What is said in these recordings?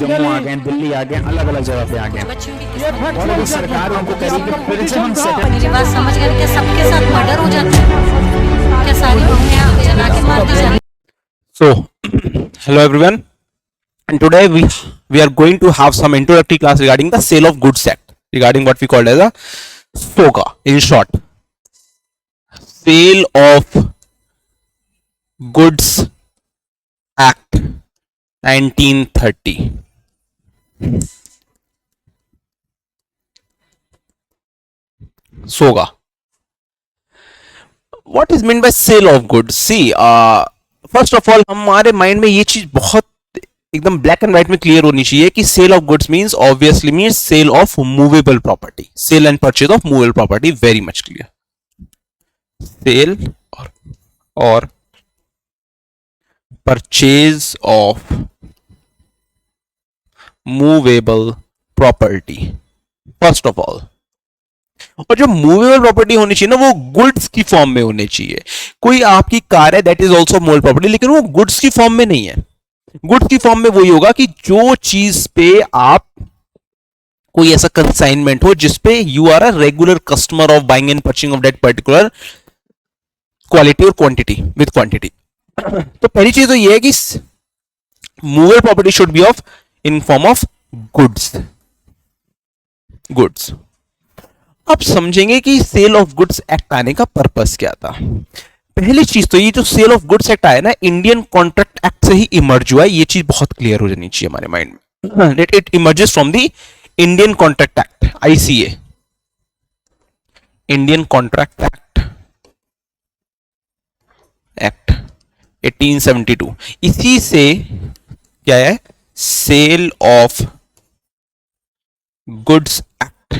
जम्मू आ गए, दिल्ली आ गए, अलग अलग जगह पे आ गए, और अभी सरकार उनको करेगी फिर से हम मेरी बात समझ गए? क्या सबके साथ मर्डर हो जाता है? क्या सारी बहुएं जला के मार दी जाती? So, hello everyone, and today we are going to have some introductory class regarding the Sale of Goods Act, regarding what we call as a SOGA in short, Sale of Goods Act 1930. SOGA. What is meant by sale of goods? See, first of all हमारे mind में ये चीज बहुत एकदम black and white में clear होनी चाहिए कि sale of goods means obviously means sale of movable property, sale and purchase of movable property, very much clear. सेल और purchase of movable property first of all. और जो मूवेबल प्रॉपर्टी होनी चाहिए ना वो गुड्स की फॉर्म में होनी चाहिए. कोई आपकी कार है that is also movable property, लेकिन वो गुड्स की फॉर्म में नहीं है. गुड्स की फॉर्म में वही होगा कि जो चीज पे आप कोई ऐसा कंसाइनमेंट हो जिसपे you are a regular customer of buying and purchasing of that particular quality और क्वांटिटी विद क्वांटिटी. तो पहली चीज तो ये है कि movable property should be of in form of goods. Goods. अब समझेंगे कि सेल ऑफ गुड्स एक्ट आने का पर्पस क्या था. पहली चीज तो ये जो सेल ऑफ गुड्स एक्ट आया ना, इंडियन कॉन्ट्रैक्ट एक्ट से ही इमर्ज हुआ है. ये चीज बहुत क्लियर हो जानी चाहिए हमारे माइंड में. It emerges from the Indian contract act, ICA, Indian contract act 1872. इसी से क्या है, sale of goods act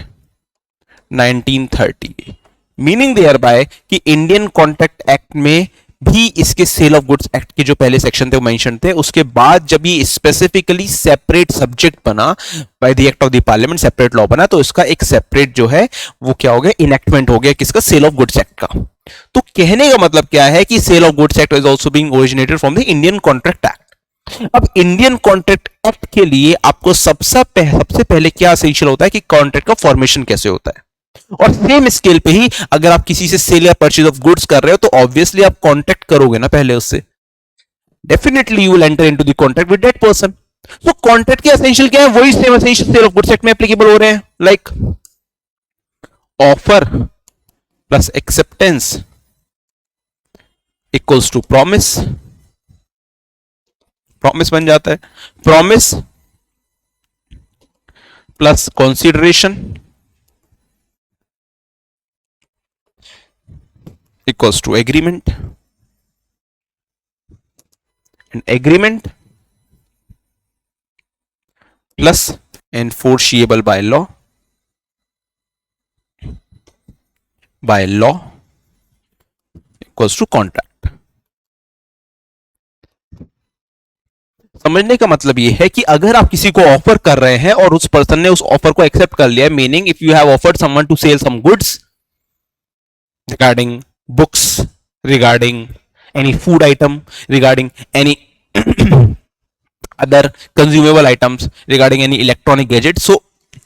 1930, meaning thereby कि इंडियन कॉन्ट्रैक्ट एक्ट में भी इसके सेल ऑफ गुड्स एक्ट के जो पहले सेक्शन थे वो मेंशन थे. उसके बाद जब ये स्पेसिफिकली सेपरेट सब्जेक्ट बना by the act of the parliament, separate law बना, तो इसका एक सेपरेट जो है वो क्या हो गया, इनेक्टमेंट हो गया किसका, सेल ऑफ गुड्स एक्ट का. तो कहने का मतलब क्या है कि sale of goods act is also being originated from the Indian contract act. अब इंडियन कॉन्ट्रैक्ट एक्ट के लिए आपको सबसे पहले क्या एसेंशियल होता है कि कॉन्ट्रैक्ट का फॉर्मेशन कैसे होता है. और सेम स्केल पे ही अगर आप किसी से सेल या परचेज ऑफ गुड्स कर रहे हो तो ऑब्वियसली आप कॉन्ट्रैक्ट करोगे ना पहले उससे. Definitely you will enter into the contract with that person. So contract के एसेंशियल क्या है, वही same essential sale of goods act में एप्लीकेबल हो रहे हैं. Like offer plus acceptance equals to promise. Promise बन जाता है. Promise plus consideration equals to agreement, and agreement plus enforceable by law equals to contract. समझने का मतलब ये है कि अगर आप किसी को ऑफर कर रहे हैं और उस पर्सन ने उस ऑफर को एक्सेप्ट कर लिया, meaning if you have offered someone to sell some goods regarding books, regarding any food item, regarding any other consumable items, regarding any electronic gadget. So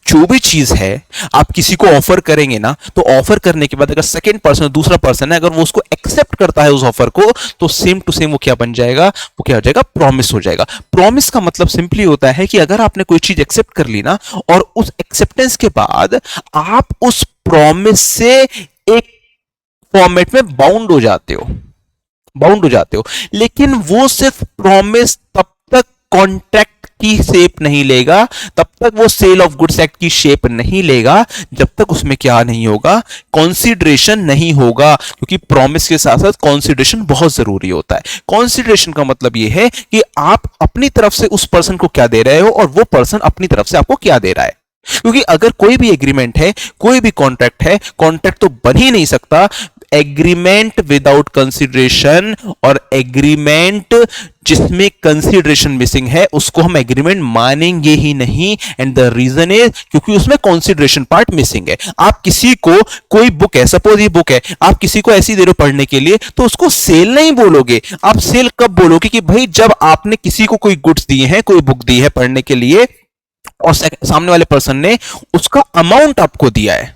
जो भी चीज है आप किसी को ऑफर करेंगे ना, तो ऑफर करने के बाद अगर सेकंड पर्सन, दूसरा पर्सन है, अगर वो उसको एक्सेप्ट करता है उस ऑफर को, तो सेम टू सेम वो क्या बन जाएगा, वो क्या हो जाएगा, प्रॉमिस हो जाएगा. प्रॉमिस का मतलब सिंपली होता है कि अगर आपने कोई चीज एक्सेप्ट कर ली ना, और उस एक्सेप्टेंस के बाद आप उस प्रॉमिस से एक फॉर्मेट में बाउंड हो जाते हो. लेकिन वो सिर्फ प्रॉमिस तब तक कॉन्ट्रैक्ट की शेप नहीं लेगा, तब तक वो सेल ऑफ गुड्स एक्ट की शेप नहीं लेगा, जब तक उसमें क्या नहीं होगा, कंसीडरेशन नहीं होगा. क्योंकि प्रॉमिस के साथ साथ कंसीडरेशन बहुत जरूरी होता है. कंसीडरेशन का मतलब ये है कि आप अपनी तरफ से उस पर्सन को क्या दे रहे हो और वो पर्सन अपनी तरफ से आपको क्या दे रहा है. क्योंकि अगर कोई भी एग्रीमेंट है, कोई भी कॉन्ट्रैक्ट है, कॉन्ट्रैक्ट तो बन ही नहीं सकता एग्रीमेंट विदाउट कंसिडरेशन और एग्रीमेंट जिसमें कंसिडरेशन मिसिंग है उसको हम एग्रीमेंट मानेंगे ही नहीं। एंड द रीजन इज क्योंकि उसमें कंसिडरेशन पार्ट मिसिंग है। आप किसी को कोई बुक है, सपोज ये बुक है, आप किसी को ऐसी दे रहे हो पढ़ने के लिए, तो उसको सेल नहीं बोलोगे। आप सेल कब बोलोगे? कि भाई जब आपने किसी को कोई गुड्स दिए हैं, कोई बुक दी है पढ़ने के लिए और सामने वाले पर्सन ने उसका अमाउंट आपको दिया है।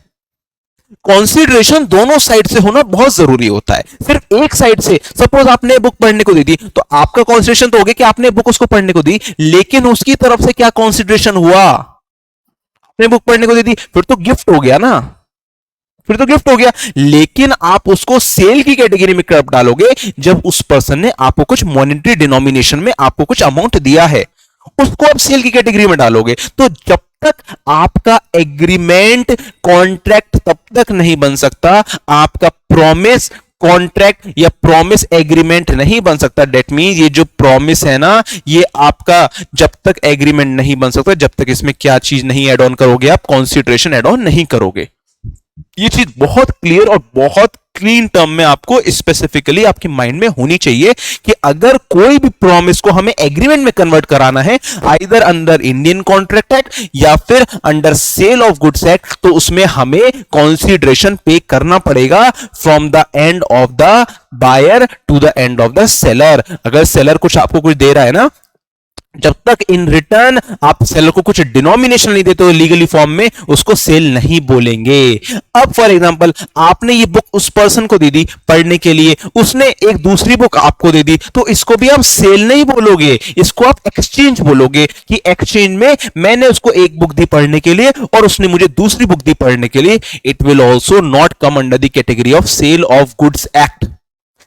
कंसीडरेशन दोनों साइड से होना बहुत जरूरी होता है। सिर्फ एक साइड से, सपोज आपने बुक पढ़ने को दे दी तो आपका कंसीडरेशन तो हो गया कि आपने बुक उसको पढ़ने को दी, लेकिन उसकी तरफ से क्या कंसीडरेशन हुआ? आपने बुक पढ़ने को दे दी, फिर तो गिफ्ट हो गया ना, फिर तो गिफ्ट हो गया। लेकिन आप उसको सेल की कैटेगरी में कब डालोगे? जब उस पर्सन ने आपको कुछ मॉनेटरी डिनोमिनेशन में आपको कुछ अमाउंट दिया है, उसको आप सेल की कैटेगरी में डालोगे। तो जब तक आपका एग्रीमेंट कॉन्ट्रैक्ट तब तक नहीं बन सकता, आपका प्रॉमिस कॉन्ट्रैक्ट या प्रॉमिस एग्रीमेंट नहीं बन सकता। डेट मीन ये जो प्रॉमिस है ना, ये आपका जब तक एग्रीमेंट नहीं बन सकता, जब तक इसमें क्या चीज नहीं ऐड ऑन करोगे, आप कंसीडरेशन ऐड ऑन नहीं करोगे। ये चीज बहुत क्लियर और बहुत क्लीन टर्म में आपको स्पेसिफिकली आपके माइंड में होनी चाहिए कि अगर कोई भी प्रॉमिस को हमें एग्रीमेंट में कन्वर्ट कराना है, either under Indian contract act या फिर under sale of goods act, तो उसमें हमें कंसीडरेशन पे करना पड़ेगा from the end of the buyer to the end of the seller. अगर सेलर कुछ आपको कुछ दे रहा है ना, जब तक इन रिटर्न आप सेलर को कुछ डिनोमिनेशन नहीं देते हो लीगली फॉर्म में, उसको सेल नहीं बोलेंगे। अब फॉर एग्जांपल आपने ये बुक उस पर्सन को दे दी पढ़ने के लिए, उसने एक दूसरी बुक आपको दे दी, तो इसको भी आप सेल नहीं बोलोगे, इसको आप एक्सचेंज बोलोगे कि एक्सचेंज में मैंने उसको एक बुक दी पढ़ने के लिए और उसने मुझे दूसरी बुक दी पढ़ने के लिए। It will also not come under the category of sale of goods act.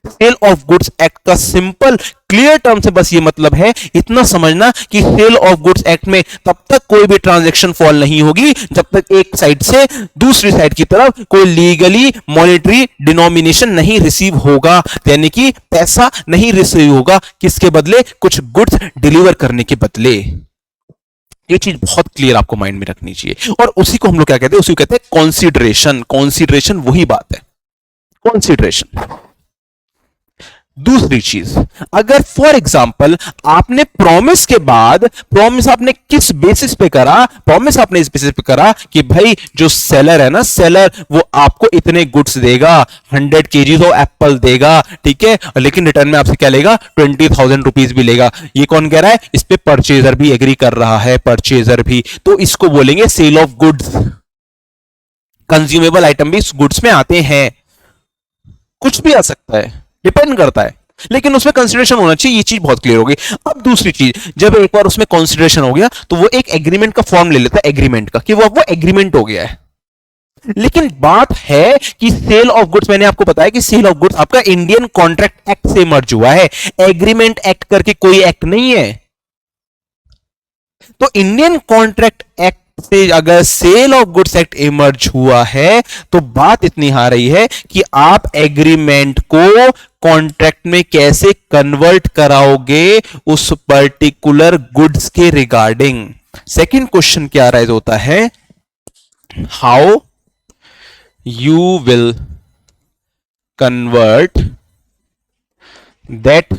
Sale of goods act का सिंपल क्लियर टर्म से बस ये मतलब है, इतना समझना कि सेल ऑफ गुड्स एक्ट में तब तक कोई भी ट्रांजैक्शन फॉल नहीं होगी जब तक एक साइड से दूसरी साइड की तरफ कोई लीगली मॉनेटरी डिनोमिनेशन नहीं रिसीव होगा, यानी कि पैसा नहीं रिसीव होगा। किसके बदले? कुछ गुड्स डिलीवर करने के बदले। ये चीज बहुत क्लियर आपको माइंड में रखनी चाहिए। और उसी को हम लोग क्या कहते हैं? उसी को कहते हैं कॉन्सिडरेशन। कॉन्सिडरेशन वही बात है, कॉन्सिडरेशन। दूसरी चीज, अगर फॉर एग्जाम्पल आपने प्रॉमिस के बाद, प्रॉमिस आपने किस बेसिस पे करा? प्रॉमिस आपने इस बेसिस पे करा कि भाई जो सेलर है ना, सेलर वो आपको इतने गुड्स देगा, 100 केजीज ऑफ एप्पल देगा, ठीक है, लेकिन रिटर्न में आपसे क्या लेगा? 20,000 रुपीज भी लेगा। ये कौन कह रहा है? इस पे परचेजर भी एग्री कर रहा है, परचेजर भी। तो इसको बोलेंगे sale of goods. Consumable item भी गुड्स में आते हैं, कुछ भी आ सकता है, डिपेंड करता है, लेकिन उसमें कंसीडरेशन होना चाहिए। ये चीज बहुत क्लियर होगी। अब दूसरी चीज, जब एक बार उसमें कंसीडरेशन हो गया तो वो एक एग्रीमेंट का फॉर्म ले लेता है, एग्रीमेंट का, कि वो एग्रीमेंट हो गया है। लेकिन बात है कि सेल ऑफ गुड्स, मैंने आपको बताया कि सेल ऑफ गुड्स आपका इंडियन कॉन्ट्रैक्ट एक्ट से मर्ज हुआ है, एग्रीमेंट एक्ट करके कोई एक्ट नहीं है। तो इंडियन कॉन्ट्रैक्ट एक्ट से अगर sale of goods act emerge हुआ है तो बात इतनी आ रही है कि आप एग्रीमेंट को कॉन्ट्रैक्ट में कैसे कन्वर्ट कराओगे उस पर्टिकुलर गुड्स के रिगार्डिंग। सेकंड क्वेश्चन क्या राइज होता है? How you will convert that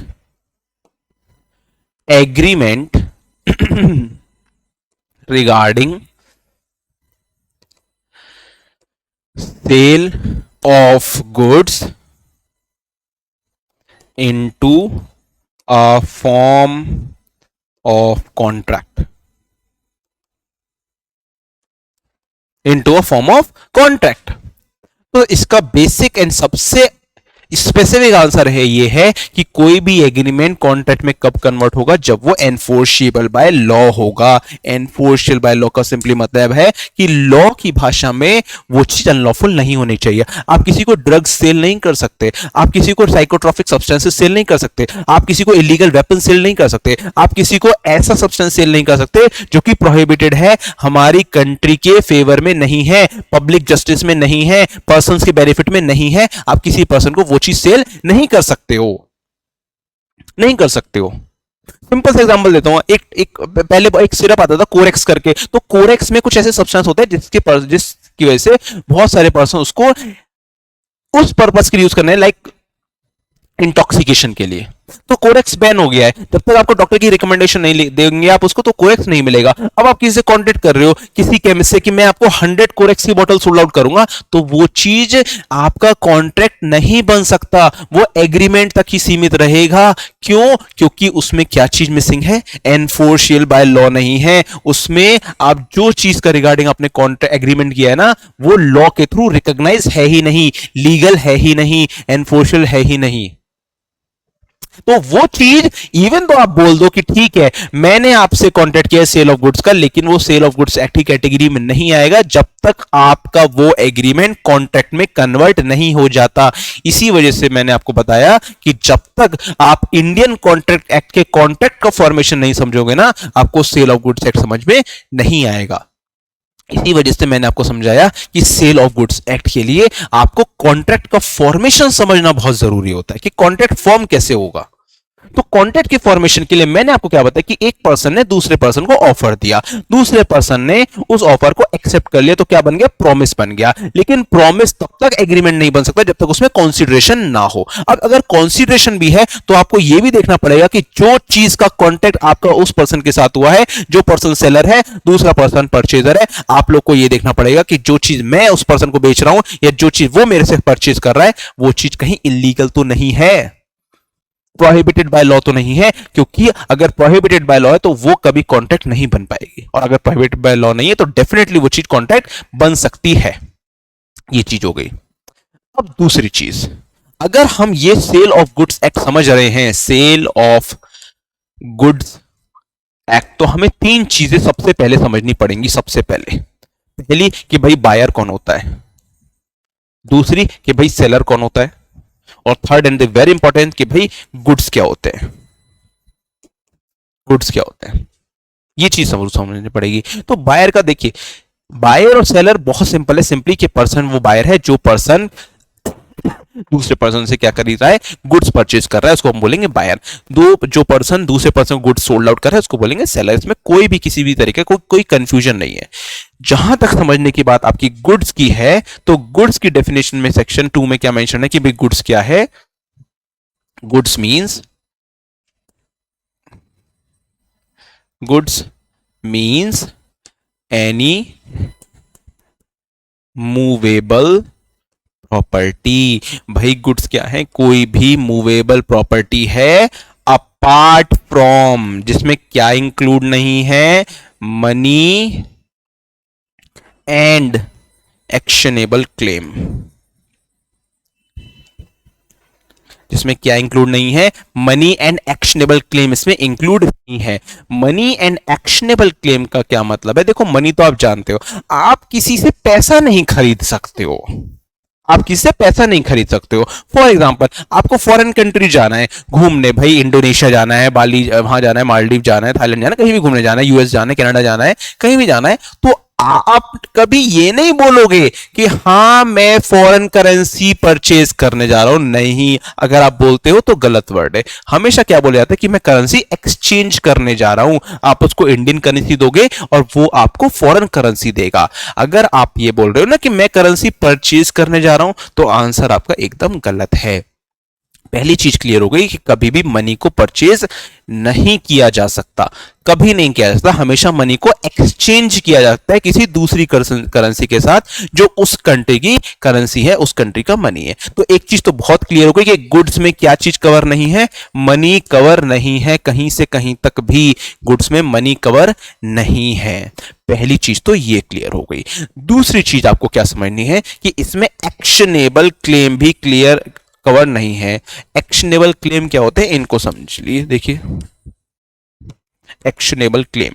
agreement regarding sale of goods into a form of contract, into a form of contract। तो इसका बेसिक एंड सबसे स्पेसिफिक आंसर है ये है कि कोई भी एग्रीमेंट कॉन्ट्रैक्ट में कब कन्वर्ट होगा? जब वो एनफोर्सेबल बाय लॉ होगा। एनफोर्सेबल बाय लॉ का सिंपली मतलब है कि लॉ की भाषा में वो चीज अनलॉफुल नहीं होनी चाहिए। आप किसी को ड्रग्स सेल नहीं कर सकते, आप किसी को साइकोट्रॉपिक सब्सटेंसेस सेल नहीं कर सकते, आप किसी को इलीगल वेपन सेल नहीं कर सकते, आप किसी को ऐसा सब्सटेंस सेल नहीं कर सकते जो कि प्रोहिबिटेड है, हमारी कंट्री के फेवर में नहीं है, पब्लिक जस्टिस में नहीं है, पर्सन के बेनिफिट में नहीं है। आप किसी पर्सन को वो चीज सेल नहीं कर सकते हो, नहीं कर सकते हो। सिंपल सा एग्जांपल देता हूं, पहले एक सिरप आता था कोरेक्स करके, तो कोरेक्स में कुछ ऐसे सब्सटेंस होते हैं जिसकी वजह से बहुत सारे पर्सन उसको उस पर्पस के लिए यूज करना है, लाइक इंटॉक्सिकेशन के लिए, तो कोरेक्स बैन हो गया है। जब तक आपको डॉक्टर की रिकमेंडेशन नहीं देंगे आप उसको, तो कोरेक्स नहीं मिलेगा। अब आप किसी से कांटेक्ट कर रहे हो, किसी केमिस्ट से, कि मैं आपको 100 कोरेक्स की बोतल सोल्ड आउट करूंगा, तो वो चीज आपका कॉन्ट्रैक्ट नहीं बन सकता, वो एग्रीमेंट तक ही सीमित रहेगा। क्यों? क्योंकि उसमें क्या चीज मिसिंग है? एनफोर्सियल बाय लॉ नहीं है। उसमें आप जो चीज का रिगार्डिंग आपने कॉन्ट्रैक्ट एग्रीमेंट किया है ना, वो लॉ के थ्रू रिकॉग्नाइज है ही नहीं, लीगल है ही नहीं, एनफोर्सियल है ही नहीं। तो वो चीज इवन तो आप बोल दो कि ठीक है मैंने आपसे कॉन्ट्रैक्ट किया सेल ऑफ गुड्स का, लेकिन वो सेल ऑफ गुड्स एक्ट की कैटेगरी में नहीं आएगा जब तक आपका वो एग्रीमेंट कॉन्ट्रैक्ट में कन्वर्ट नहीं हो जाता। इसी वजह से मैंने आपको बताया कि जब तक आप इंडियन कॉन्ट्रैक्ट एक्ट के कॉन्ट्रैक्ट का फॉर्मेशन नहीं समझोगे ना, आपको सेल ऑफ गुड्स एक्ट समझ में नहीं आएगा। इसी वजह से मैंने आपको समझाया कि सेल ऑफ गुड्स एक्ट के लिए आपको कॉन्ट्रैक्ट का फॉर्मेशन समझना बहुत जरूरी होता है कि कॉन्ट्रैक्ट फॉर्म कैसे होगा। तो कॉन्ट्रैक्ट के फॉर्मेशन के लिए मैंने आपको क्या बताया कि एक पर्सन ने दूसरे पर्सन को ऑफर दिया, दूसरे पर्सन ने उस ऑफर को एक्सेप्ट कर लिया, तो क्या बन गया? प्रॉमिस बन गया। लेकिन प्रॉमिस तब तक एग्रीमेंट नहीं बन सकता जब तक उसमें कंसीडरेशन ना हो। अब अगर कंसीडरेशन भी है तो आपको यह भी देखना पड़ेगा कि जो चीज का कॉन्ट्रैक्ट आपका उस पर्सन के साथ हुआ है, जो पर्सन सेलर है, दूसरा पर्सन परचेजर है, आप लोग को यह देखना पड़ेगा कि जो चीज मैं उस पर्सन को बेच रहा हूं या जो चीज वो मेरे से परचेज कर रहा है, वो चीज कहीं इलीगल तो नहीं है, प्रोहिबिटेड बाय लॉ तो नहीं है। क्योंकि अगर प्रोहिबिटेड बाय लॉ है तो वो कभी कॉन्ट्रैक्ट नहीं बन पाएगी, और अगर प्रोहिबिटेड बाय लॉ नहीं है तो डेफिनेटली वो चीज कॉन्ट्रैक्ट बन सकती है। ये चीज हो गई। अब दूसरी चीज, अगर हम ये सेल ऑफ गुड्स एक्ट समझ रहे हैं, सेल ऑफ गुड्स एक्ट, तो हमें तीन चीजें सबसे पहले समझनी पड़ेंगी। सबसे पहली कि भाई बायर कौन होता है, दूसरी कि भाई सेलर कौन होता है, और थर्ड एंड वेरी इंपॉर्टेंट कि भाई गुड्स क्या होते हैं, गुड्स क्या होते हैं। ये चीज समझनी पड़ेगी। तो बायर का देखिए, बायर और सेलर बहुत सिंपल है। सिंपली कि पर्सन वो बायर है जो पर्सन दूसरे पर्सन से क्या खरीद रहा है, गुड्स परचेज कर रहा है, उसको हम बोलेंगे बायर। जो पर्सन दूसरे पर्सन को गुड्स सोल्ड आउट कर रहा है उसको बोलेंगे सेलर। इसमें कोई भी किसी भी तरीके कोई कंफ्यूजन नहीं है। जहां तक समझने की बात आपकी गुड्स की है, तो गुड्स की डेफिनेशन में सेक्शन 2 में क्या मेंशन है कि भाई गुड्स क्या है? Goods means any movable property. भाई गुड्स क्या है? कोई भी मूवेबल प्रॉपर्टी है, अपार्ट फ्रॉम, जिसमें क्या इंक्लूड नहीं है? Money and actionable claim. जिसमें क्या इंक्लूड नहीं है? मनी एंड एक्शनेबल क्लेम इसमें इंक्लूड नहीं है। मनी एंड एक्शनेबल क्लेम का क्या मतलब है? देखो, मनी तो आप जानते हो, आप किसी से पैसा नहीं खरीद सकते हो, आप किससे पैसा नहीं खरीद सकते हो। फॉर एग्जाम्पल, आपको फॉरेन कंट्री जाना है घूमने, भाई इंडोनेशिया जाना है, बाली वहां जाना है, मालदीव जाना है, थाईलैंड जाना है, कहीं भी घूमने जाना है, यूएस जाना है, कनाडा जाना है, कहीं भी जाना है, तो आप कभी ये नहीं बोलोगे कि हाँ मैं फॉरेन करेंसी परचेज करने जा रहा हूं। नहीं, अगर आप बोलते हो तो गलत वर्ड है। हमेशा क्या बोला जाता है कि मैं करेंसी एक्सचेंज करने जा रहा हूं। आप उसको इंडियन करेंसी दोगे और वो आपको फॉरेन करेंसी देगा। अगर आप ये बोल रहे हो ना कि मैं करेंसी परचेज करने जा रहा हूं, तो आंसर आपका एकदम गलत है। पहली चीज क्लियर हो गई कि कभी भी मनी को परचेज नहीं किया जा सकता, कभी नहीं किया जा सकता। हमेशा मनी को एक्सचेंज किया जाता है किसी दूसरी करेंसी के साथ, जो उस कंट्री की करेंसी है, उस कंट्री का मनी है। तो एक चीज तो बहुत क्लियर हो गई कि गुड्स में क्या चीज कवर नहीं है? मनी कवर नहीं है, कहीं से कहीं तक भी गुड्स में मनी कवर नहीं है। पहली चीज तो ये क्लियर हो गई। दूसरी चीज आपको क्या समझनी है कि इसमें एक्शनेबल क्लेम भी क्लियर कवर नहीं है। एक्शनेबल क्लेम क्या होते हैं, इनको समझ लीजिए। देखिए, एक्शनेबल क्लेम,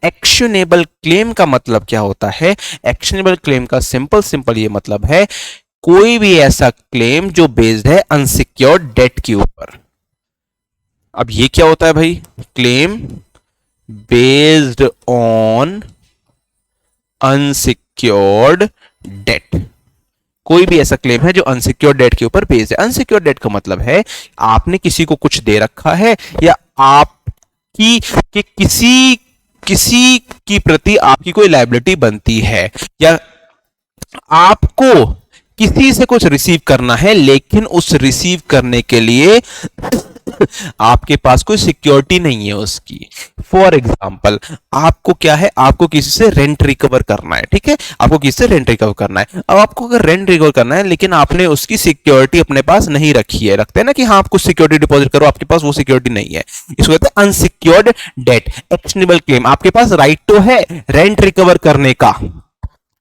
एक्शनेबल क्लेम का मतलब क्या होता है? एक्शनेबल क्लेम का सिंपल ये मतलब है कोई भी ऐसा क्लेम जो बेस्ड है अनसिक्योर्ड डेट के ऊपर। अब ये क्या होता है भाई? Claim based on unsecured debt. कोई भी ऐसा क्लेम है जो अनसिक्योर्ड डेट के ऊपर बेस्ड है। अनसिक्योर्ड डेट का मतलब है आपने किसी को कुछ दे रखा है, या आपकी कि किसी किसी की प्रति आपकी कोई लायबिलिटी बनती है, या आपको किसी से कुछ रिसीव करना है लेकिन उस रिसीव करने के लिए आपके पास कोई सिक्योरिटी नहीं है उसकी। फॉर एग्जाम्पल, आपको क्या है, आपको किसी से रेंट रिकवर करना है, ठीक है, आपको किसी से रेंट रिकवर करना है। अब आपको अगर रेंट रिकवर करना है लेकिन आपने उसकी सिक्योरिटी अपने पास नहीं रखी है, रखते हैं ना कि हाँ आप कुछ सिक्योरिटी डिपॉजिट करो, आपके पास वो सिक्योरिटी नहीं है, इसको कहते हैं अनसिक्योर्ड डेट, एक्शनेबल क्लेम। आपके पास राइट तो है रेंट रिकवर करने का,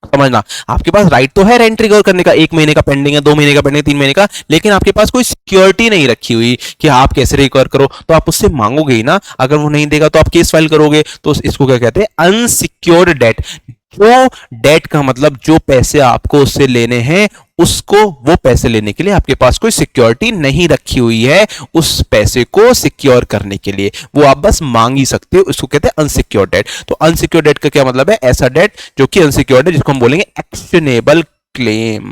समझना, आपके पास राइट तो है रेंट रिकवर करने का, 1 महीने का पेंडिंग है, 2 महीने का पेंडिंग, 3 महीने का, लेकिन आपके पास कोई सिक्योरिटी नहीं रखी हुई कि आप कैसे रिकवर करो, तो आप उससे मांगोगे ही ना। अगर वो नहीं देगा तो आप केस फाइल करोगे। तो इसको क्या कहते हैं, अनसिक्योर्ड डेट। जो डेट का मतलब जो पैसे आपको उससे लेने हैं, उसको वो पैसे लेने के लिए आपके पास कोई सिक्योरिटी नहीं रखी हुई है, उस पैसे को सिक्योर करने के लिए वो आप बस मांग ही सकते हो, इसको कहते हैं अनसिक्योर्ड डेट। तो अनसिक्योर्ड डेट का क्या मतलब है, ऐसा डेट जो कि अनसिक्योर्ड है, जिसको हम बोलेंगे एक्शनेबल क्लेम।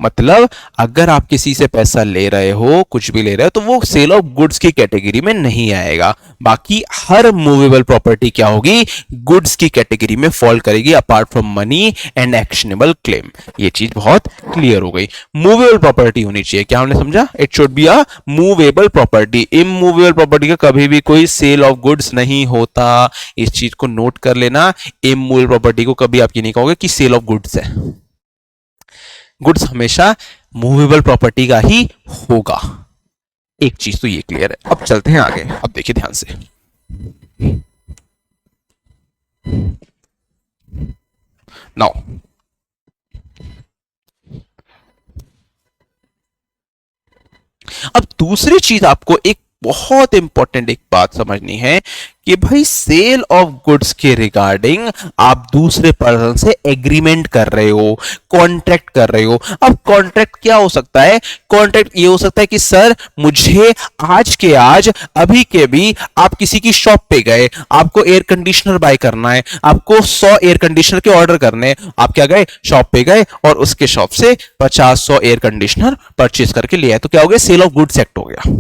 मतलब अगर आप किसी से पैसा ले रहे हो, कुछ भी ले रहे हो, तो वो सेल ऑफ गुड्स की कैटेगरी में नहीं आएगा। बाकी हर मूवेबल प्रॉपर्टी क्या होगी, गुड्स की कैटेगरी में फॉल करेगी, apart from money and actionable claim. ये चीज बहुत क्लियर हो गई। मूवेबल प्रॉपर्टी होनी चाहिए, क्या हमने समझा, it should be a movable property. Immovable property का कभी भी कोई सेल ऑफ गुड्स नहीं होता, इस चीज को नोट कर लेना। इमूवेबल प्रॉपर्टी को कभी आप ये नहीं कहोगे कि सेल ऑफ गुड्स है, गुड्स हमेशा मूवेबल प्रॉपर्टी का ही होगा। एक चीज तो ये क्लियर है। अब चलते हैं आगे, अब देखिए ध्यान से। नाउ अब दूसरी चीज आपको एक बहुत इंपॉर्टेंट एक बात समझनी है कि भाई सेल ऑफ गुड्स के रिगार्डिंग आप दूसरे पर्सन से एग्रीमेंट कर रहे हो, कॉन्ट्रैक्ट कर रहे हो। अब कॉन्ट्रैक्ट क्या हो सकता है, कॉन्ट्रैक्ट ये हो सकता है कि सर मुझे आज के आज अभी के भी आप किसी की शॉप पे गए, आपको एयर कंडीशनर बाय करना है, आपको 100 एयर कंडीशनर के ऑर्डर करने हैं, आप क्या गए, शॉप पे गए और उसके शॉप से 50-100 एयर कंडीशनर परचेज करके ले आए, तो क्या हो गया, सेल ऑफ गुड्स एक्ट हो गया।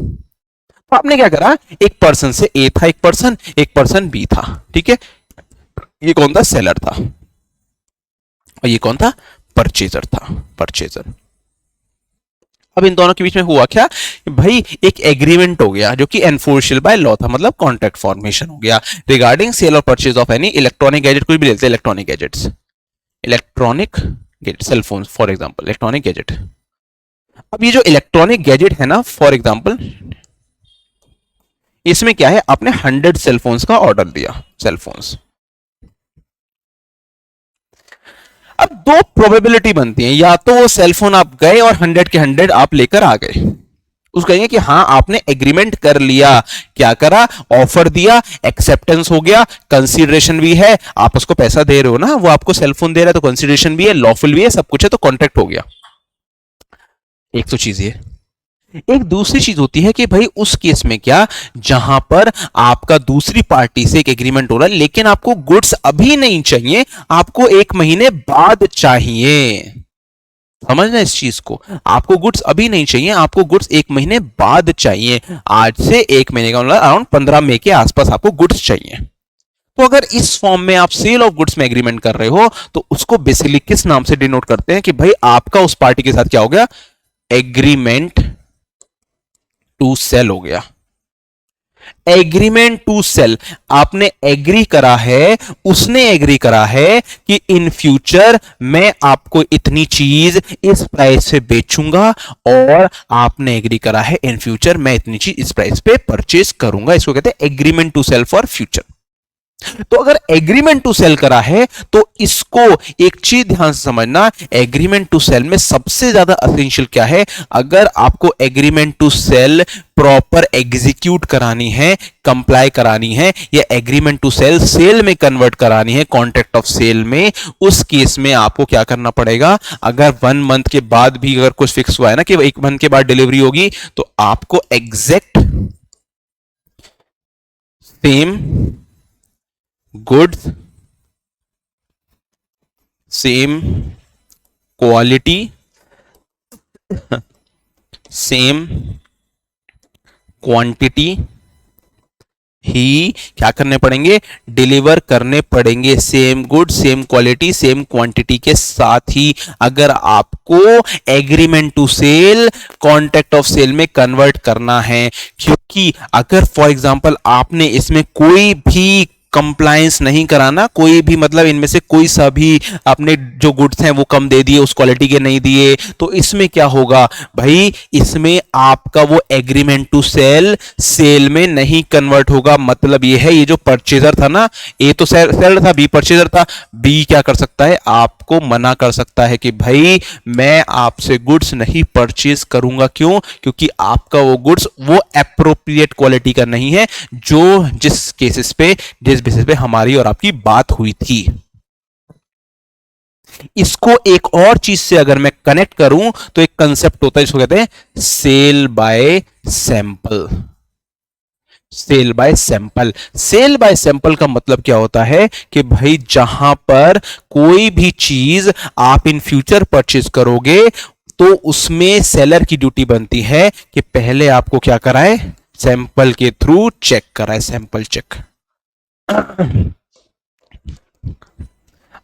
तो आपने क्या करा, एक पर्सन से ए था, एक पर्सन बी था, ठीक है, ये कौन था, सेलर था, और ये कौन था, परचेजर था, परचेजर। अब इन दोनों के बीच में हुआ क्या, भाई एक एग्रीमेंट हो गया जो कि एनफोर्सेबल बाय लॉ था, मतलब कॉन्ट्रैक्ट फॉर्मेशन हो गया रिगार्डिंग सेल और purchase of any electronic gadget. कुछ भी लेते हैं, electronic gadgets, electronic gadget, cell phone for example, electronic gadget. अब ये जो इलेक्ट्रॉनिक गैजेट है ना, फॉर एग्जांपल इसमें क्या है, आपने 100 सेलफोन्स का ऑर्डर दिया, सेलफोन्स। अब दो प्रोबेबिलिटी बनती है, या तो वो सेलफोन आप गए और 100 के 100 आप लेकर आ गए, उसको कहेंगे कि हाँ आपने एग्रीमेंट कर लिया, क्या करा, ऑफर दिया, एक्सेप्टेंस हो गया, कंसीडरेशन भी है, आप उसको पैसा दे रहे हो ना, वो आपको सेलफोन दे रहा है तो कंसीडरेशन भी है, लॉफुल भी है, सब कुछ है, तो कॉन्ट्रैक्ट हो गया। एक तो चीज ये। एक दूसरी चीज होती है कि भाई उस केस में क्या, जहां पर आपका दूसरी पार्टी से एक एग्रीमेंट हो रहा है लेकिन आपको गुड्स अभी नहीं चाहिए, आपको 1 महीने बाद चाहिए। समझना इस चीज को, आपको गुड्स अभी नहीं चाहिए, आपको गुड्स 1 महीने बाद चाहिए। आज से 1 महीने का मतलब अराउंड 15 मई के आसपास आपको गुड्स चाहिए। तो अगर इस फॉर्म में आप सेल ऑफ गुड्स में एग्रीमेंट कर रहे हो तो उसको बेसिकली किस नाम से डिनोट करते हैं कि भाई आपका उस पार्टी के साथ क्या हो गया, एग्रीमेंट टू सेल हो गया। एग्रीमेंट टू सेल, आपने एग्री करा है, उसने एग्री करा है कि इन फ्यूचर मैं आपको इतनी चीज इस प्राइस पे बेचूंगा, और आपने एग्री करा है इन फ्यूचर मैं इतनी चीज इस प्राइस पे परचेज करूंगा। इसको कहते हैं agreement to sell for future. तो अगर एग्रीमेंट टू सेल करा है तो इसको एक चीज ध्यान से समझना, एग्रीमेंट टू सेल में सबसे ज्यादा एसेंशियल क्या है, अगर आपको agreement to sell proper execute करानी है, कंप्लाई करानी है, या एग्रीमेंट टू सेल सेल में कन्वर्ट करानी है, कॉन्ट्रैक्ट ऑफ सेल में, उस केस में आपको क्या करना पड़ेगा, अगर 1 मंथ के बाद भी अगर कुछ फिक्स हुआ है ना कि 1 मंथ के बाद डिलीवरी होगी, तो आपको exact same goods, same quality, same quantity, ही क्या करने पड़ेंगे, डिलीवर करने पड़ेंगे, same good same quality same quantity के साथ ही। अगर आपको agreement to sale contract of sale में कन्वर्ट करना है, क्योंकि अगर फॉर एग्जांपल आपने इसमें कोई भी कंप्लायंस नहीं कराना, कोई भी मतलब इनमें से कोई सा भी आपने जो गुड्स हैं वो कम दे दिए, उस क्वालिटी के नहीं दिए, तो इसमें क्या होगा भाई, इसमें आपका वो एग्रीमेंट टू सेल सेल में नहीं कन्वर्ट होगा। मतलब ये है, ये जो परचेजर था ना, ए तो सेलर था, बी परचेजर था, बी क्या कर सकता है, आपको मना कर सकता है कि भाई मैं आपसे गुड्स नहीं परचेज करूंगा। क्यों? क्योंकि आपका वो गुड्स वो एप्रोप्रिएट क्वालिटी का नहीं है, जो जिस केसेस पे जिस बेसिस पे हमारी और आपकी बात हुई थी। इसको एक और चीज से अगर मैं कनेक्ट करूं तो एक कंसेप्ट होता है जिसको कहते हैं sale by sample. Sale by sample, sale by sample का मतलब क्या होता है कि भाई जहां पर कोई भी चीज आप इन फ्यूचर परचेज करोगे तो उसमें सेलर की ड्यूटी बनती है कि पहले आपको क्या कराए, सैंपल के थ्रू चेक कराए, सैंपल चेक।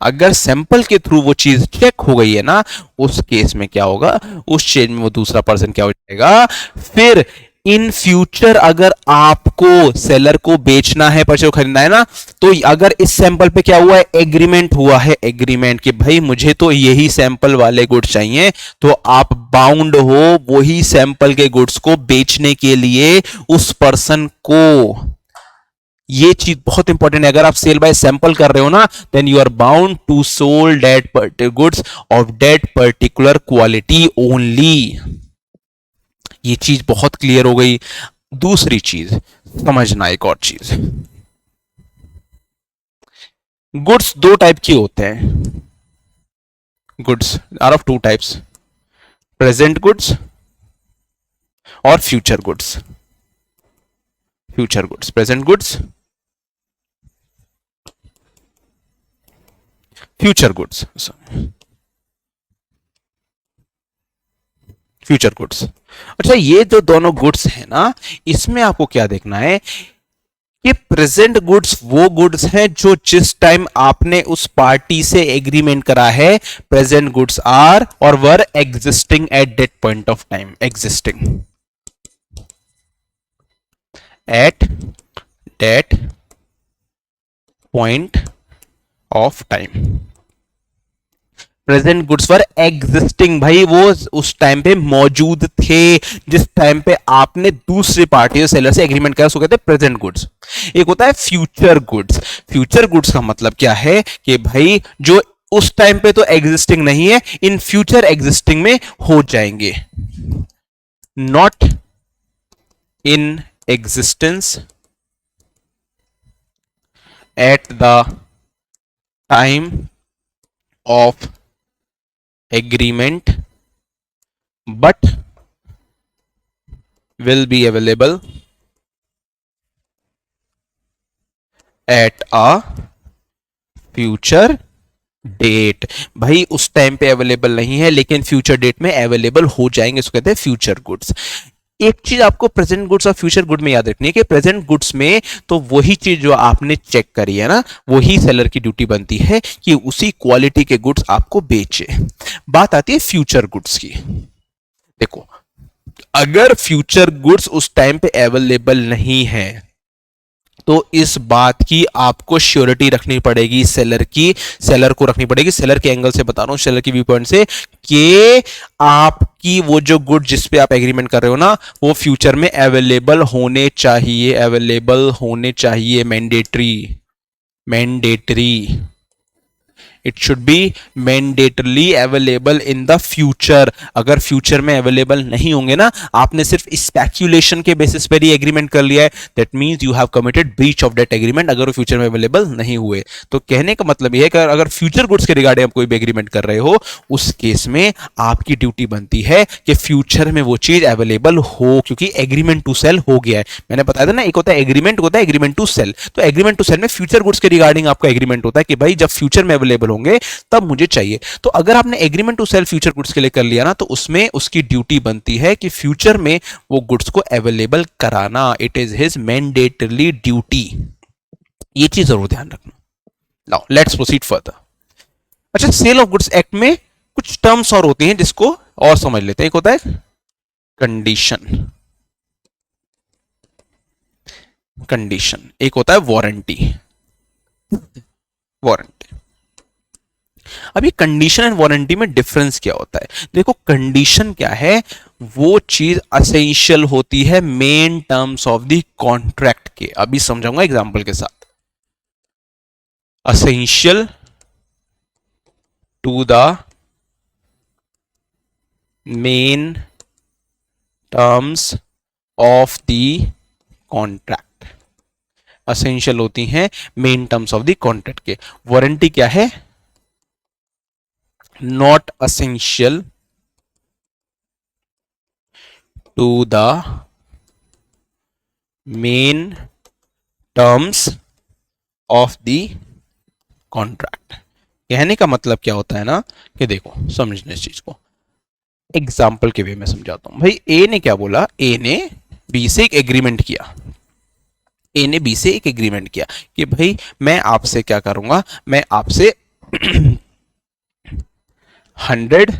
अगर सैंपल के थ्रू वो चीज चेक हो गई है ना, उस केस में क्या होगा, उस चेन में वो दूसरा पर्सन क्या हो जाएगा, फिर इन फ्यूचर अगर आपको सेलर को बेचना है, परचेज खरीदना है ना, तो अगर इस सैंपल पे क्या हुआ है, एग्रीमेंट हुआ है, एग्रीमेंट कि भाई मुझे तो यही सैंपल वाले गुड्स चाहिए, तो आप बाउंड हो वही सैंपल के गुड्स को बेचने के लिए उस पर्सन को। ये चीज बहुत इंपॉर्टेंट है। अगर आप सेल बाय सैंपल कर रहे हो ना, then you are bound to sold that goods of that particular quality only. ये चीज बहुत क्लियर हो गई। दूसरी चीज समझना, एक और चीज, गुड्स दो टाइप के होते हैं। Goods are of two types, present goods और future goods. Future goods, present goods, future goods, future goods. अच्छा, ये जो दोनों गुड्स है ना, इसमें आपको क्या देखना है कि प्रेजेंट गुड्स वो गुड्स हैं जो जिस टाइम आपने उस पार्टी से एग्रीमेंट करा है, प्रेजेंट गुड्स आर और were existing at that point of time, existing at that point of time. Present goods were existing, भाई वो उस टाइम पे मौजूद थे जिस टाइम पे आपने दूसरी पार्टी सेलर से एग्रीमेंट किया, उसको कहते हैं प्रेजेंट गुड्स। एक होता है फ्यूचर गुड्स। फ्यूचर गुड्स का मतलब क्या है कि भाई जो उस टाइम पे तो एग्जिस्टिंग नहीं है, इन फ्यूचर एग्जिस्टिंग में हो जाएंगे। Not in existence at the time of agreement but will be available at a future date। भाई उस टाइम पे अवेलेबल नहीं है लेकिन फ्यूचर डेट में अवेलेबल हो जाएंगे, इसको कहते हैं फ्यूचर गुड्स। एक चीज आपको प्रेजेंट गुड्स और फ्यूचर गुड में याद रखनी है कि प्रेजेंट गुड्स में तो वही चीज जो आपने चेक करी है ना, वही सेलर की ड्यूटी बनती है कि उसी क्वालिटी के गुड्स आपको बेचे। बात आती है फ्यूचर गुड्स की। देखो, अगर फ्यूचर गुड्स उस टाइम पे अवेलेबल नहीं है तो इस बात की आपको श्योरिटी रखनी पड़ेगी, सेलर को रखनी पड़ेगी। सेलर के एंगल से बता रहा हूं, सेलर की व्यू पॉइंट से, कि आपकी वो जो गुड जिस पे आप एग्रीमेंट कर रहे हो ना, वो फ्यूचर में अवेलेबल होने चाहिए, अवेलेबल होने चाहिए, mandatory. It should be mandatorily available in the future. अगर फ्यूचर में अवेलेबल नहीं होंगे ना, आपने सिर्फ स्पेक्यूलेशन के बेसिस पर ही एग्रीमेंट कर लिया है, that means you have committed breach of that agreement. अगर वो फ्यूचर में अवेलेबल नहीं हुए तो कहने का मतलब यह है कि अगर फ्यूचर गुड्स के रिगार्डिंग आप कोई भी एग्रीमेंट कर रहे हो, उस केस में आपकी ड्यूटी बनती है कि फ्यूचर में वो चीज अवेलेबल हो, क्योंकि एग्रीमेंट टू सेल हो गया है। मैंने बताया था ना, एक होता है एग्रीमेंट, होता है एग्रीमेंट टू सेल। तो एग्रीमेंट टू सेल में फ्यूचर गुड्स के रिगार्डिंग आपका एग्रीमेंट होता है कि भाई जब फ्यूचर में अवेलेबल होंगे तब मुझे चाहिए। तो अगर आपने agreement to sell future goods के लिए कर लिया ना, तो उसमें उसकी ड्यूटी बनती है कि फ्यूचर में वो गुड्स को अवेलेबल कराना। It is his mandatory duty. ये चीज जरूर ध्यान रखना। Now let's proceed further. अच्छा, सेल ऑफ गुड्स एक्ट में कुछ टर्म्स और होती हैं जिसको और समझ लेते हैं। एक होता है कंडीशन, कंडीशन, एक होता है वारंटी, वारंटी। अब ये कंडीशन एंड वारंटी में डिफरेंस क्या होता है? देखो, कंडीशन क्या है? वो चीज असेंशियल होती है main terms of the contract के। अभी समझाऊंगा एग्जांपल के साथ। essential to the main terms of the contract, essential होती हैं main terms of the contract के। वारंटी क्या है? Not essential to the main terms of the contract. कहने का मतलब क्या होता है ना, कि देखो समझने इस चीज को एग्जाम्पल के वे में समझाता हूं। भाई ए ने क्या बोला? ए ने बी से एक एग्रीमेंट किया। ए ने बी से एक एग्रीमेंट किया कि भाई मैं आपसे क्या करूंगा, मैं आपसे 100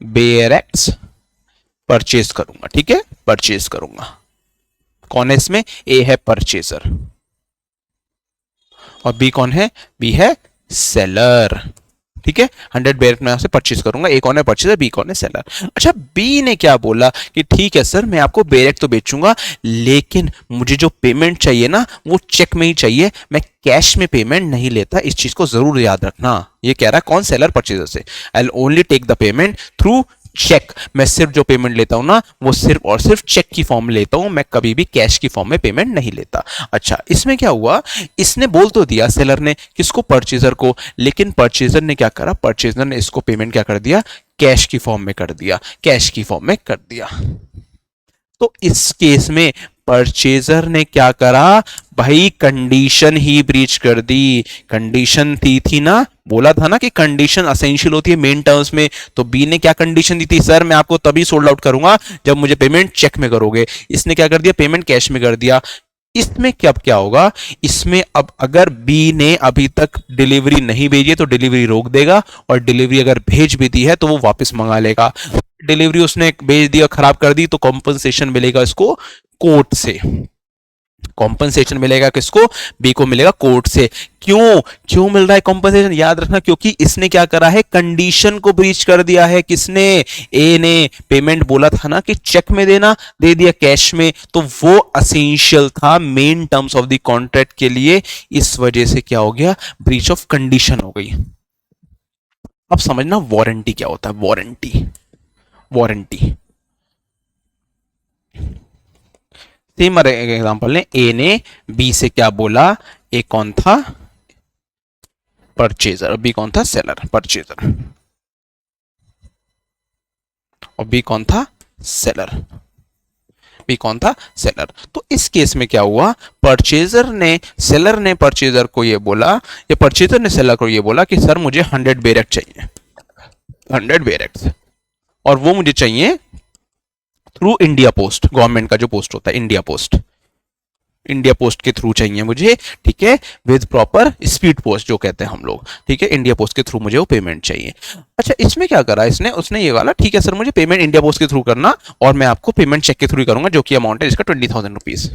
बेयरएक्स परचेज करूंगा। ठीक है, परचेज करूंगा। कौन है इसमें? ए है परचेजर और बी कौन है? बी है सेलर। ठीक है, 100 बेयरएक्स मैं आपसे परचेज करूंगा। ए कौन है? परचेजर, बी कौन है? सेलर। अच्छा, बी ने क्या बोला कि ठीक है सर, मैं आपको बेयरएक्स तो बेचूंगा, लेकिन मुझे जो पेमेंट चाहिए ना वो चेक में ही चाहिए, मैं कैश में पेमेंट नहीं लेता। इस चीज को जरूर याद रखना। ये कह रहा है कौन? सेलर परचेजर से। I will only take the payment through cheque. मैं सिर्फ जो पेमेंट लेता हूं ना वो सिर्फ और सिर्फ चेक की फॉर्म में लेता हूं, मैं कभी भी कैश की फॉर्म में पेमेंट नहीं लेता। अच्छा, इसमें क्या हुआ? इसने बोल तो दिया सेलर ने, किसको? परचेजर को, लेकिन परचेजर ने क्या करा? परचेजर ने इसको पेमेंट क्या कर दिया? कैश की फॉर्म में कर दिया, कैश की फॉर्म में कर दिया। तो इस केस में परचेजर ने क्या करा? भाई कंडीशन ही ब्रीच कर दी। कंडीशन थी ना, बोला था ना कि कंडीशन असेंशियल होती है मेन टर्म्स में। तो बी ने क्या कंडीशन दी थी? सर मैं आपको तभी सोल्ड आउट करूंगा जब मुझे पेमेंट चेक में करोगे। इसने क्या कर दिया? पेमेंट कैश में कर दिया। इसमें क्या होगा? इसमें अब अगर बी ने अभी तक डिलीवरी नहीं भेजी है तो डिलीवरी रोक देगा, और डिलीवरी अगर भेज भी दी है तो वो वापस मंगा लेगा। डिलीवरी उसने भेज दिया, खराब कर दी, तो कॉम्पनसेशन मिलेगा इसको कोर्ट से। कॉम्पनसेशन मिलेगा किसको? बी को मिलेगा कोर्ट से। क्यों मिल रहा है कॉम्पनसेशन? याद रखना, क्योंकि इसने क्या करा है? कंडीशन को ब्रीच कर दिया है। किसने? ए ने। पेमेंट बोला था ना कि चेक में देना, दे दिया कैश में, तो वो असेंशियल था main terms of the contract के लिए। इस वजह से क्या हो गया? ब्रीच ऑफ कंडीशन हो गई। अब समझना वारंटी क्या होता है। वारंटी सेम एग्जांपल ने, ए ने बी से क्या बोला? ए कौन था? परचेजर। बी कौन था? सेलर। परचेजर और बी कौन था? सेलर। बी कौन था? सेलर। तो इस केस में क्या हुआ? सेलर ने परचेजर को ये बोला, या परचेजर ने सेलर को ये बोला कि सर मुझे 100 बेयरएक्स चाहिए, 100 बेयरएक्स, और वो मुझे चाहिए थ्रू इंडिया पोस्ट। गवर्नमेंट का जो पोस्ट होता है इंडिया पोस्ट के थ्रू चाहिए मुझे। ठीक है, विद प्रॉपर स्पीड पोस्ट जो कहते हैं हम लोग। ठीक है, इंडिया पोस्ट के थ्रू मुझे वो पेमेंट चाहिए। अच्छा, इसमें क्या करा उसने ये वाला, ठीक है सर मुझे पेमेंट इंडिया पोस्ट के थ्रू करना, और मैं आपको पेमेंट चेक के थ्रू ही करूंगा, जो कि अमाउंट है इसका 20,000 रुपीज।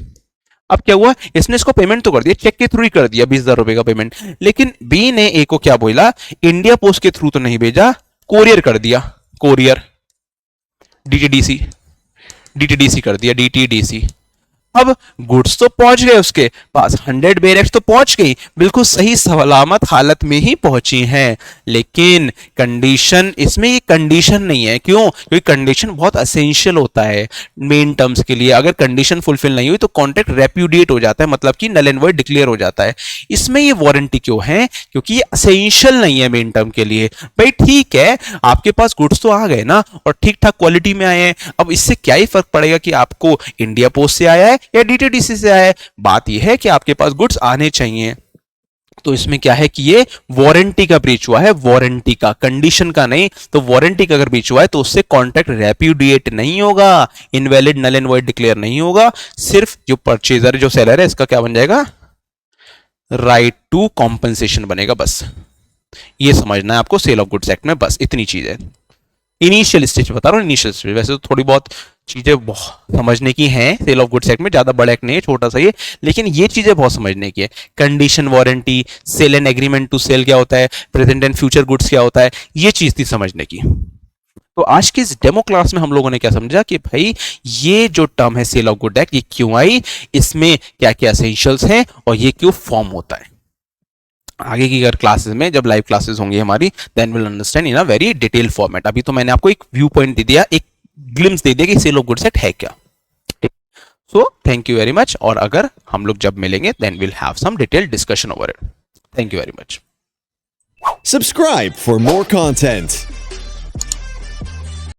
अब क्या हुआ? इसने इसको पेमेंट तो कर दिया, चेक के थ्रू ही कर दिया 20,000 रुपए का पेमेंट, लेकिन बी ने ए को क्या बोला? इंडिया पोस्ट के थ्रू तो नहीं भेजा, कोरियर कर दिया। कोरियर, डीटीडीसी कर दिया, डीटीडीसी। अब गुड्स तो पहुंच गए उसके पास, 100 बेयरएक्स तो पहुंच गई, बिल्कुल सही सलामत हालत में ही पहुंची हैं, लेकिन कंडीशन, इसमें ये कंडीशन नहीं है। क्यों? क्योंकि कंडीशन बहुत असेंशियल होता है मेन टर्म्स के लिए। अगर कंडीशन फुलफिल नहीं हुई तो कॉन्ट्रैक्ट रेप्यूडिएट हो जाता है, मतलब कि नल एंड वॉइड डिक्लेयर हो जाता है। इसमें ये वारंटी क्यों है? क्योंकि ये असेंशियल नहीं है मेन टर्म के लिए। भाई ठीक है, आपके पास गुड्स तो आ गए ना, और ठीक ठाक क्वालिटी में आए हैं, अब इससे क्या ही फर्क पड़ेगा कि आपको इंडिया पोस्ट से आया है या डीटीडीसी से आया है। बात यह है कि आपके पास गुड्स आने चाहिए। तो इसमें क्या है कि ये वारंटी का ब्रीच हुआ है, वारंटी का, कंडीशन का नहीं। तो वारंटी का अगर ब्रीच हुआ है तो उससे कॉन्ट्रैक्ट रेप्यूडिएट नहीं होगा, invalid null and void declare नहीं होगा। सिर्फ जो परचेजर जो सेलर है इसका क्या बन जाएगा, राइट टू कॉम्पनसेशन बनेगा। बस ये समझना है आपको सेल ऑफ गुड्स एक्ट में, बस इतनी चीज है। इनिशियल स्टेज बता रहा हूँ, इनिशियल स्टेज। वैसे तो थोड़ी बहुत चीजें समझने की हैं सेल ऑफ गुड्स एक्ट में, ज्यादा बड़ा एक्ट नहीं है, छोटा सा ही, लेकिन ये चीजें बहुत समझने की है। Condition, warranty, sale and agreement to sell क्या होता है, प्रेजेंट एंड फ्यूचर गुड्स क्या होता है, ये चीज थी समझने की। तो आज की इस डेमो क्लास में हम लोगों ने क्या समझा कि भाई ये जो टर्म है सेल ऑफ गुड एक्ट, ये क्यों आई, इसमें क्या क्या एसेंशियल्स हैं और ये क्यों फॉर्म होता है। आगे की अगर क्लासेस में, जब लाइव क्लासेस होंगी हमारी, then will understand in a very detail format. अभी तो मैंने आपको एक व्यू पॉइंट दे दिया, एक ग्लिम्स दे दिया कि सेल ऑफ गुड्स एक्ट है क्या। So thank you very much, और अगर हम लोग जब मिलेंगे then will have some detail discussion over it. Thank you very much. Subscribe for more content.